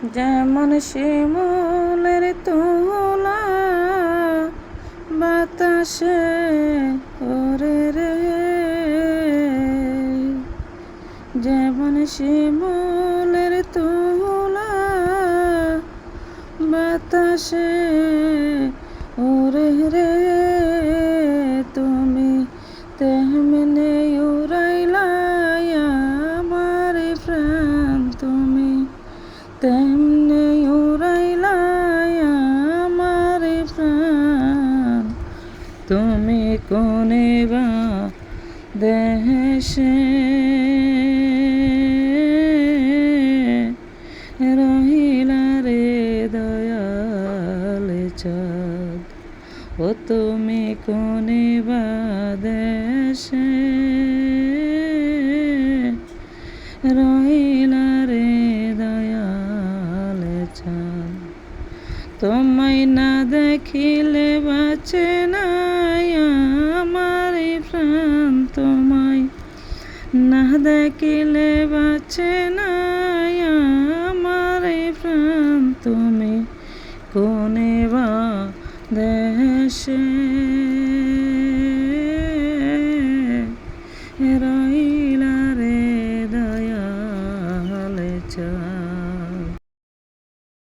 যেমন শিমুলের তোলা বাতাসে ওরে রে, যেমন শিমুলের তোলা বাতাসে ওরে রে, তুমি তেমনি উড়াইলা আমার প্রাণ, তুমি তেমনি উড়াইলা আমার প্রাণ। তুমি কোনে বা দেশে রহিলা রে দয়াল চাঁদ, ও তুমি কোনে বা দেশে রহিলা রে দয়াল চাঁদ। তোমায় না দেখিলে বাঁচে না আমার প্রাণ, তোমায় না দেখিলে বাঁচে না আমার প্রাণ। তুমি কোনে বা দেশে